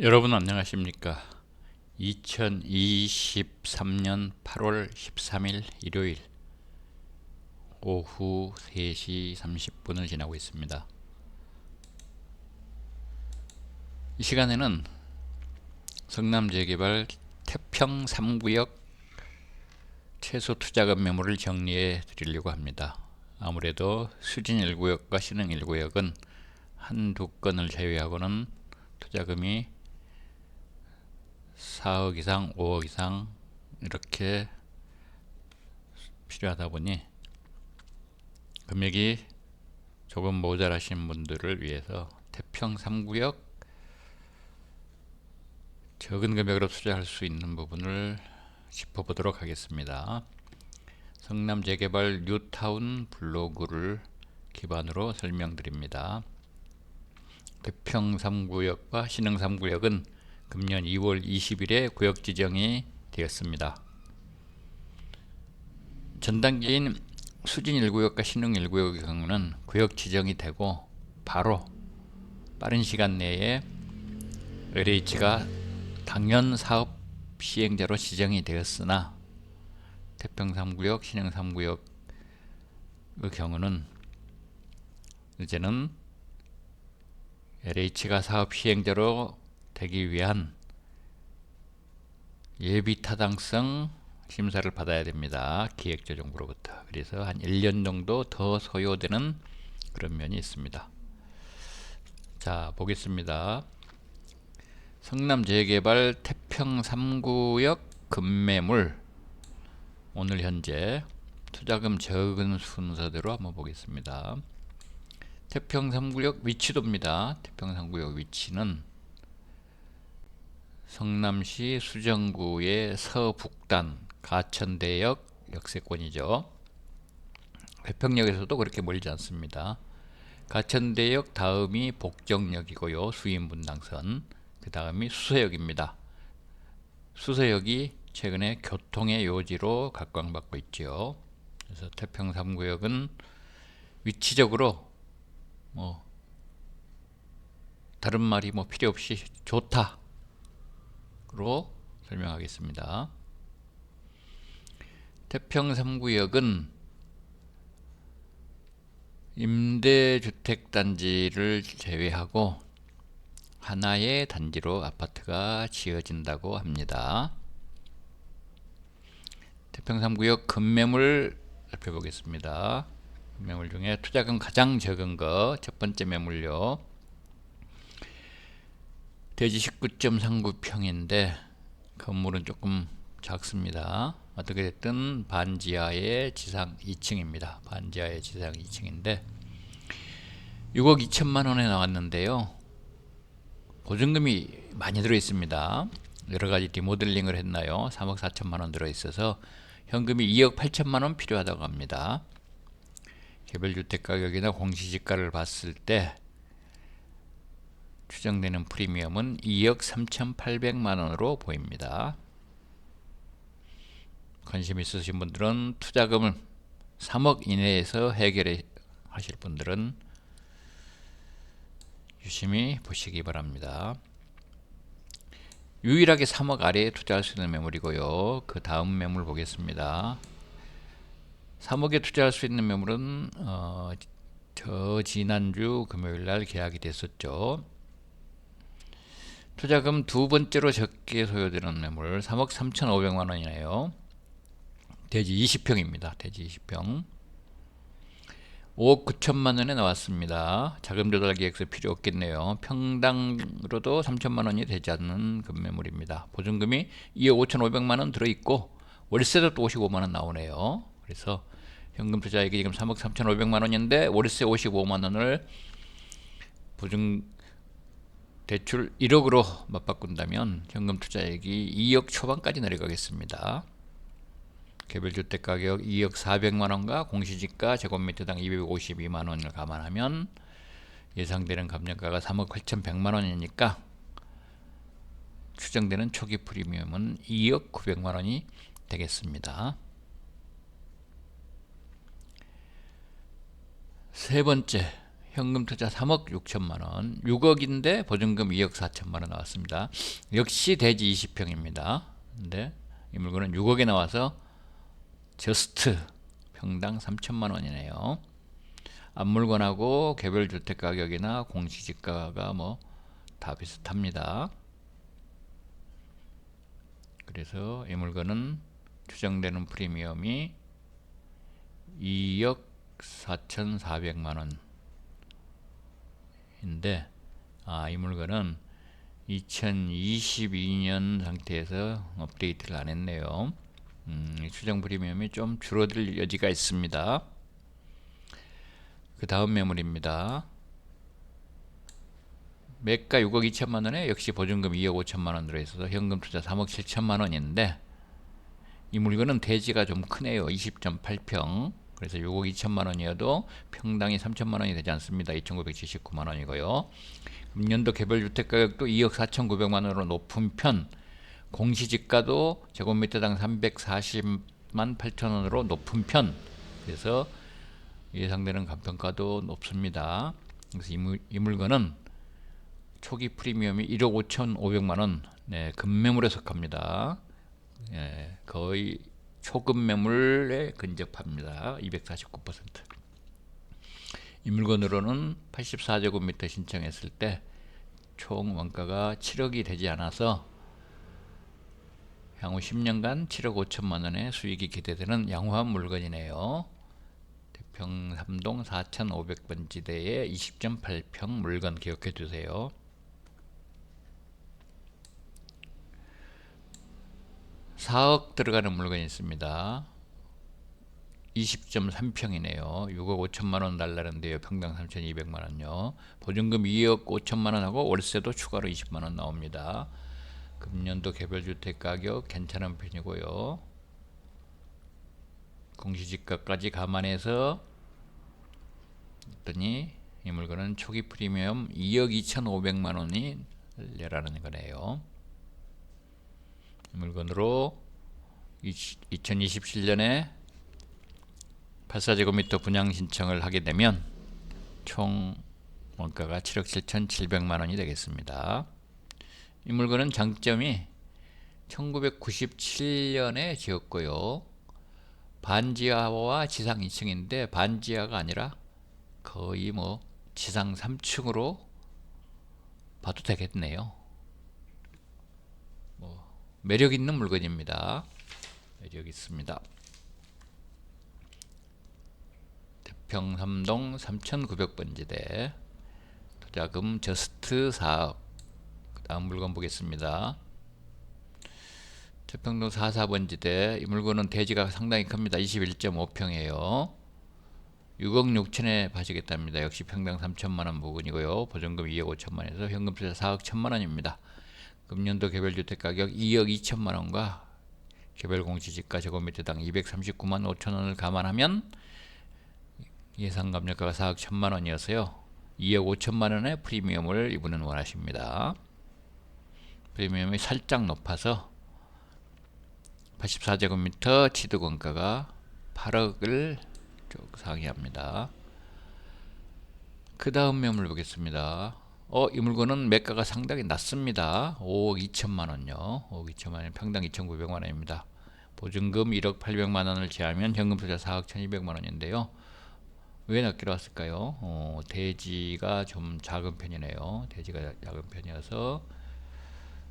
여러분 안녕하십니까? 2023년 8월 13일 일요일 오후 3시 30분을 지나고 있습니다. 이 시간에는 성남재개발 태평 3구역 최소 투자금 매물을 정리해 드리려고 합니다. 아무래도 수진 1구역과 신흥 1구역은 한두 건을 제외하고는 투자금이 4억 이상, 5억 이상 이렇게 필요하다 보니 금액이 조금 모자라신 분들을 위해서 태평 3구역 적은 금액으로 투자할 수 있는 부분을 짚어보도록 하겠습니다. 성남재개발 뉴타운 블로그를 기반으로 설명드립니다. 태평 3구역과 신흥 3구역은 금년 2월 20일에 구역 지정이 되었습니다. 전 단계인 수진 1구역과 신흥 1구역의 경우는 구역 지정이 되고 바로 빠른 시간 내에 LH가 당연 사업 시행자로 지정이 되었으나 태평 3구역, 신흥 3구역의 경우는 이제는 LH가 사업 시행자로 되기 위한 예비 타당성 심사를 받아야 됩니다. 기획재정부로부터. 그래서 한 1년 정도 더 소요되는 그런 면이 있습니다. 자, 보겠습니다. 성남재개발 태평 3구역 급매물 오늘 현재 투자금 적은 순서대로 한번 보겠습니다. 태평 3구역 위치도입니다. 태평 3구역 위치는 성남시 수정구의 서북단 가천대역 역세권이죠. 회평역에서도 그렇게 멀지 않습니다. 가천대역 다음이 복정역이고요. 수인분당선. 그 다음이 수서역입니다. 수서역이 최근에 교통의 요지로 각광받고 있죠. 그래서 태평 3구역은 위치적으로 다른 말이 필요 없이 좋다로 설명하겠습니다. 태평 3구역은 임대주택단지를 제외하고 하나의 단지로 아파트가 지어진다고 합니다. 태평 3구역 급매물 살펴보겠습니다. 매물 중에 투자금 가장 적은 거 첫 번째 매물요. 대지 19.39평인데 건물은 조금 작습니다. 어떻게 됐든 반지하의 지상 2층입니다. 반지하의 지상 2층인데 6억 2천만 원에 나왔는데요. 보증금이 많이 들어 있습니다. 여러 가지 리모델링을 했나요? 3억 4천만 원 들어 있어서 현금이 2억 8천만 원 필요하다고 합니다. 개별주택 가격이나 공시지가를 봤을 때 추정되는 프리미엄은 2억 3,800만 원으로 보입니다. 관심 있으신 분들은 투자금을 3억 이내에서 해결해 하실 분들은 유심히 보시기 바랍니다. 유일하게 3억 아래에 투자할 수 있는 매물이고요. 그 다음 매물 보겠습니다. 3억에 투자할 수 있는 매물은 저 지난주 금요일날 계약이 됐었죠. 투자금 두 번째로 적게 소요되는 매물 3억 3,500만 원이네요. 대지 20평입니다. 대지 20평 5억 9천만 원에 나왔습니다. 자금 조달 계획서 필요 없겠네요. 평당으로도 3천만 원이 되지 않는 급매물입니다. 보증금이 2억 5,500만 원 들어있고 월세도 또 55만 원 나오네요. 그래서 현금 투자액이 지금 3억 3,500만 원인데 월세 55만 원을 보증 대출 1억으로 맞바꾼다면 현금 투자액이 2억 초반까지 내려가겠습니다. 개별주택 가격 2억 400만 원과 공시지가 제곱미터당 252만 원을 감안하면 예상되는 감정가가 3억 8,100만 원이니까 추정되는 초기 프리미엄은 2억 900만 원이 되겠습니다. 세 번째 현금 투자 3억 6천만 원, 6억인데 보증금 2억 4천만 원 나왔습니다. 역시 대지 20평입니다. 근데 이 물건은 6억에 나와서 저스트 평당 3천만 원이네요. 앞물건하고 개별 주택 가격이나 공시지가가 뭐 다 비슷합니다. 그래서 이 물건은 추정되는 프리미엄이 2억 4,400만 원인데, 이 물건은 2022년 상태에서 업데이트를 안 했네요. 추정 프리미엄이 좀 줄어들 여지가 있습니다. 그 다음 매물입니다. 매가 6억 2천만 원에 역시 보증금 2억 5천만 원 들어있어서 현금 투자 3억 7천만 원인데, 이 물건은 대지가 좀 크네요. 20.8평. 그래서 6억 2천만 원이어도 평당이 3천만 원이 되지 않습니다. 2,979만 원이고요. 금년도 개별 주택 가격도 2억 4,900만 원으로 높은 편, 공시지가도 제곱미터당 340만 8천 원으로 높은 편. 그래서 예상되는 감평가도 높습니다. 그래서 이 물건은 초기 프리미엄이 1억 5,500만 원, 네, 급매물에 속합니다. 거의 초급 매물에 근접합니다. 249%. 이 물건으로는 84제곱미터 신청했을 때 총 원가가 7억이 되지 않아서 향후 10년간 7억 5천만 원의 수익이 기대되는 양호한 물건이네요. 대평 3동 4500번지대의 20.8평 물건 기억해 두세요. 4억 들어가는 물건이 있습니다. 20.3평이네요. 6억 5천만 원 달라는데요. 평당 3,200만 원요. 보증금 2억 5천만 원하고 월세도 추가로 20만 원 나옵니다. 금년도 개별 주택 가격 괜찮은 편이고요. 공시지가까지 감안해서 했더니 이 물건은 초기 프리미엄 2억 2,500만 원이 내라는 거네요. 이 물건으로 2027년에 84제곱미터 분양 신청을 하게 되면 총 원가가 7억 7,700만 원이 되겠습니다. 이 물건은 장점이 1997년에 지었고요. 반지하와 지상 2층인데 반지하가 아니라 거의 뭐 지상 3층으로 봐도 되겠네요. 매력 있는 물건입니다. 매력 있습니다. 대평 3동 3900번지대, 투자금 저스트 4억. 다음 물건 보겠습니다. 태평동 44번지대, 이 물건은 대지가 상당히 큽니다. 21.5평이에요. 6억 6천에 파시겠답니다. 역시 평당 3천만원 부근이고요. 보증금 2억 5천만원에서 현금 투자 4억 1천만원입니다. 금년도 개별주택 가격 2억 2천만원과 개별 공시지가 제곱미터당 239만 5천원을 감안하면 예상 감정가가 4억 1천만원이어서요. 2억 5천만원의 프리미엄을 이분은 원하십니다. 프리미엄이 살짝 높아서 84제곱미터 취득원가가 8억을 쭉 상회합니다. 그 다음 매물 보겠습니다. 이 물건은 매가가 상당히 낮습니다. 5억 2천만 원요. 5억 2천만 원, 평당 2,900만 원입니다. 보증금 1억 800만 원을 제하면 현금 투자 4억 1,200만 원인데요. 왜 낮게 나왔을까요? 대지가 좀 작은 편이네요. 대지가 작은 편이어서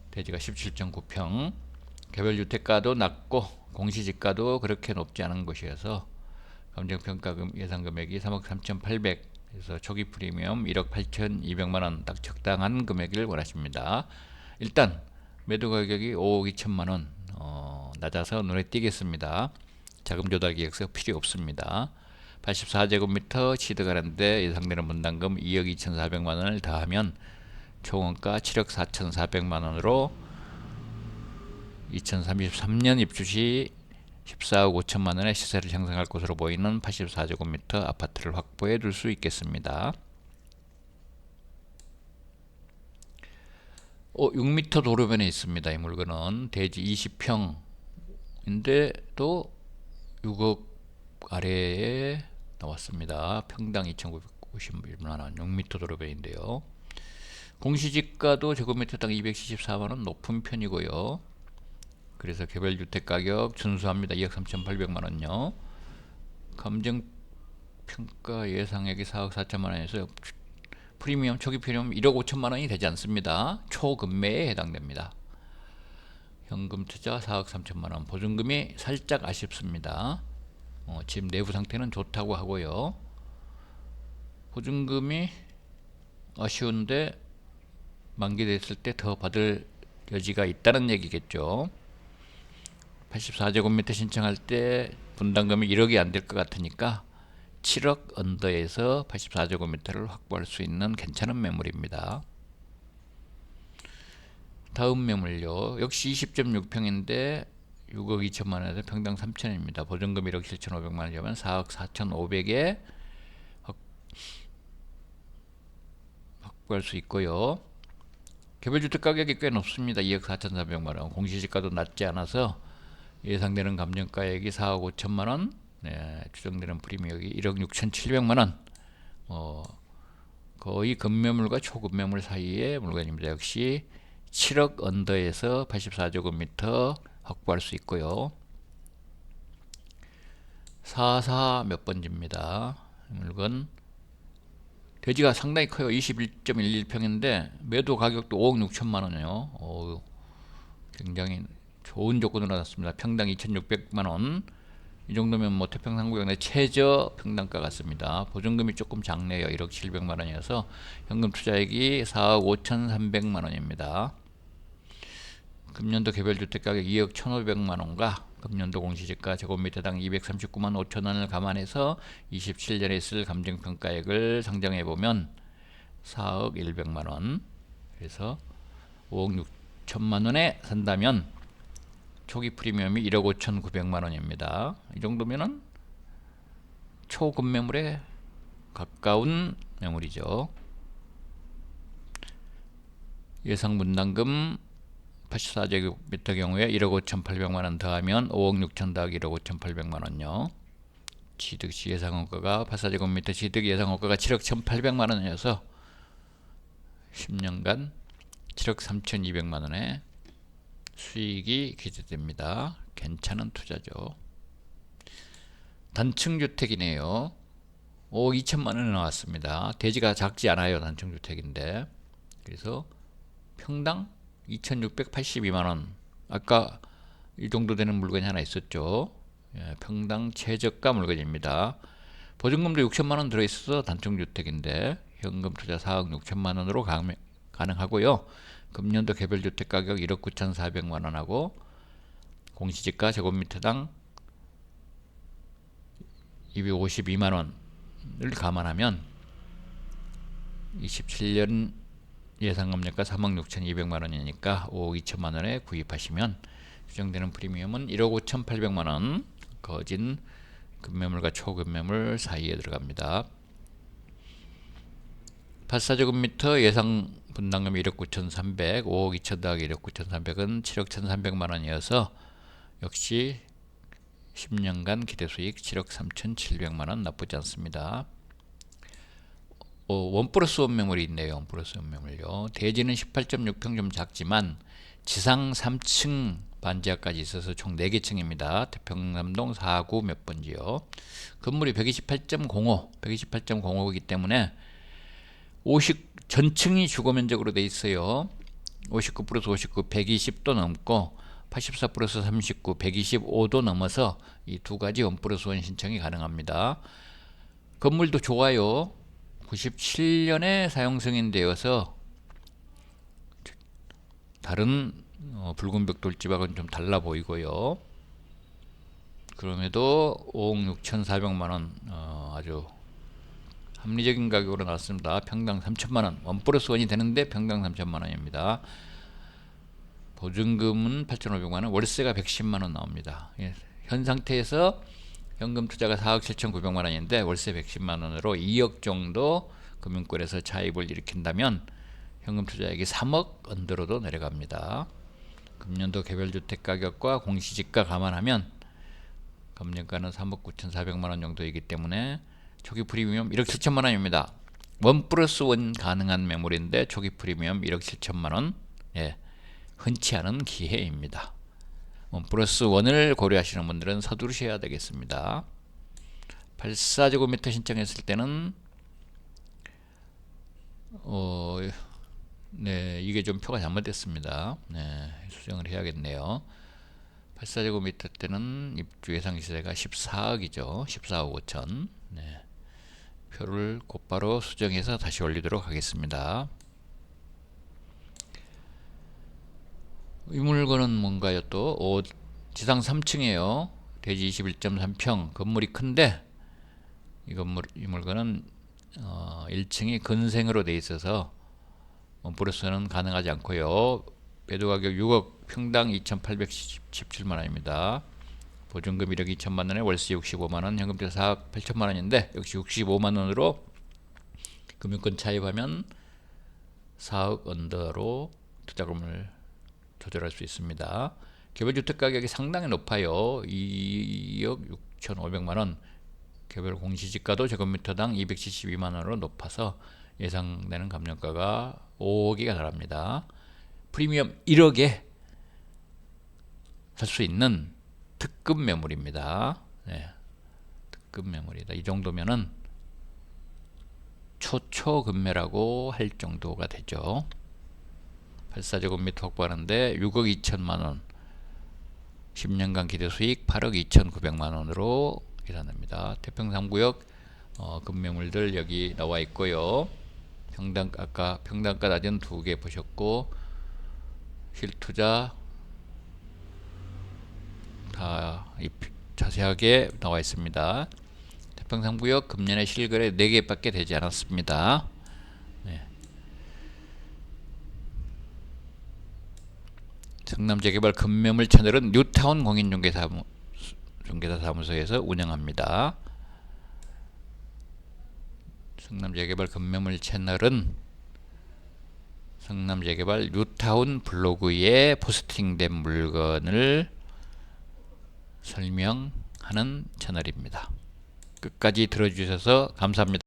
대지가 17.9평, 개별주택가도 낮고 공시지가도 그렇게 높지 않은 곳이어서 감정평가금 예상금액이 3억 3,800, 그래서 초기 프리미엄 1억 8,200만원, 딱 적당한 금액을 원하십니다. 일단 매도 가격이 5억 2천만원, 낮아서 눈에 띄겠습니다. 자금 조달 계획서 필요 없습니다. 84제곱미터 취득하는데 예상되는 분담금 2억 2,400만원을 더하면 총원가 7억 4,400만원으로 2033년 입주 시 14억 5천만원의 시세를 형성할 것으로 보이는 84제곱미터 아파트를 확보해 둘 수 있겠습니다. 6m 도로변에 있습니다. 이 물건은 대지 20평인데 또 6억 아래에 나왔습니다. 평당 51만원 6m 도로변인데요. 공시지가도 제곱미터당 274만원 높은 편이고요. 그래서 개별주택 가격 준수합니다. 2억 3,800만원요. 감정평가 예상액이 4억 4천만원에서 프리미엄 초기 프리미엄 1억 5천만원이 되지 않습니다. 초급매에 해당됩니다. 현금 투자 4억 3천만원, 보증금이 살짝 아쉽습니다. 지금 내부 상태는 좋다고 하고요. 보증금이 아쉬운데 만기됐을 때 더 받을 여지가 있다는 얘기겠죠. 84제곱미터 신청할 때 분담금이 1억이 안 될 것 같으니까 7억 언더에서 84제곱미터를 확보할 수 있는 괜찮은 매물입니다. 다음 매물요. 역시 20.6평인데 6억 2천만원에서 평당 3천원입니다. 보증금 1억 7,500만원이면 4억 4,500에 확보할 수 있고요. 개별주택 가격이 꽤 높습니다. 2억 4,400만원. 공시지가도 낮지 않아서 예상되는 감정가액이 4억 5천만원, 추정되는 프리미엄이 1억 6,700만원. 거의 급매물과 초급매물 사이의 물건입니다. 역시 7억 언더에서 84제곱미터 확보할 수 있고요. 44 몇 번지입니다. 물건 대지가 상당히 커요. 21.11평인데 매도 가격도 5억 6천만원이에요. 굉장히 좋은 조건으로 나왔습니다. 평당 2,600만원. 이 정도면 뭐 태평상구역 내 최저 평당가 같습니다. 보증금이 조금 작네요. 1억 700만원이어서 현금 투자액이 4억 5,300만원입니다. 금년도 개별주택 가격 2억 1,500만원과 금년도 공시지가 제곱미터당 239만 5천원을 감안해서 27년에 있을 감정평가액을 상정해보면 4억 100만원, 그래서 5억 6천만원에 산다면 초기 프리미엄이 1억 5,900만원입니다. 이 정도면은 초급매물에 가까운 매물이죠. 예상 분담금 84제곱미터 경우에 1억 5,800만원 더하면 5억 6천 더하기 1억 5,800만원요. 취득시 예상원가가 84제곱미터 취득 예상원가가 7억 1,800만원이어서 10년간 7억 3,200만원에 수익이 기대됩니다. 괜찮은 투자죠. 단층주택이네요. 5억 2천만원에 나왔습니다. 대지가 작지 않아요. 단층주택인데. 그래서 평당 2,682만원. 아까 이 정도 되는 물건이 하나 있었죠. 평당 최저가 물건입니다. 보증금도 6천만원 들어있어서 단층주택인데 현금 투자 4억 6천만원으로 가능하고요. 금년도 개별주택 가격 1억 9,400만원하고 공시지가 제곱미터당 252만원을 감안하면 27년 예상금리가 3억 6,200만원이니까 5억 2천만원에 구입하시면 추정되는 프리미엄은 1억 5,800만원, 거진 급매물과 초급매물 사이에 들어갑니다. 84제곱미터 예상 분담금 1억 9,300, 5억 2천 더하기 1억 9,300은 7억 1,300만원이어서 역시 10년간 기대수익 7억 3,700만원 나쁘지 않습니다. 원 플러스 원 매물이 있네요. 원 플러스 원 매물요. 대지는 18.6평 좀 작지만 지상 3층 반지하까지 있어서 총 4개 층입니다. 태평남동 4구 몇 번지요. 건물이 128.05, 128.05이기 때문에 50 전층이 주거면적으로 돼 있어요. 59 플러스 59, 120도 넘고 84 플러스 39, 125도 넘어서 이 두 가지 원 플러스 원 신청이 가능합니다. 건물도 좋아요. 97년에 사용 승인되어서 다른 붉은 벽 돌집하고는 좀 달라 보이고요. 그럼에도 5억 6,400만원 아주 합리적인 가격으로 나왔습니다. 평당 3천만원, 원 플러스 원이 되는데 평당 3천만원입니다. 보증금은 8,500만원, 월세가 110만원 나옵니다. 현 상태에서 현금 투자가 4억 7,900만원인데 월세 110만원으로 2억 정도 금융권에서 차입을 일으킨다면 현금 투자액이 3억 언더로도 내려갑니다. 금년도 개별주택 가격과 공시지가 감안하면 금년가는 3억 9,400만원 정도이기 때문에 초기 프리미엄 1억 7천만원입니다. 1+1 가능한 매물인데 초기 프리미엄 1억 7천만원. 예, 흔치 않은 기회입니다. 1+1을 고려하시는 분들은 서두르셔야 되겠습니다. 84제곱미터 신청했을 때는 네, 이게 좀 표가 잘못됐습니다. 네, 수정을 해야겠네요. 84제곱미터 때는 입주 예상 시세가 14억이죠. 14억 5천. 네, 표를 곧바로 수정해서 다시 올리도록 하겠습니다. 이 물건은 뭔가요? 또 지상 3층이에요. 대지 21.3평. 건물이 큰데 이 물건은 1층이 근생으로 되어 있어서 원플러스는 가능하지 않고요. 매도 가격 6억, 평당 2,817만원입니다. 보증금 1억 2천만원에 월세 65만원, 현금자 4억 8천만원인데 역시 65만원으로 금융권 차입하면 4억 언더로 투자금을 조절할 수 있습니다. 개별 주택 가격이 상당히 높아요. 2억 6,500만원. 개별 공시지가도 제곱미터당 272만원으로 높아서 예상되는 감정가가 5억이가 달합니다. 프리미엄 1억에 살 수 있는 특급 매물입니다. 네, 특급 매물이다. 이 정도면은 초초급매라고 할 정도가 되죠. 84제곱미터 확보하는데 6억 2천만원, 10년간 기대수익 8억 2,900만원으로 계산됩니다. 태평3구역 급매물들 여기 나와 있고요. 아까 평당가 낮은 2개 보셨고, 실투자 다 자세하게 나와 있습니다. 태평3구역 금년에 실거래 4개밖에 되지 않았습니다. 네. 성남재개발 급매물 채널은 뉴타운 공인중개사무소에서 운영합니다. 성남재개발 급매물 채널은 성남재개발 뉴타운 블로그에 포스팅된 물건을 설명하는 채널입니다. 끝까지 들어주셔서 감사합니다.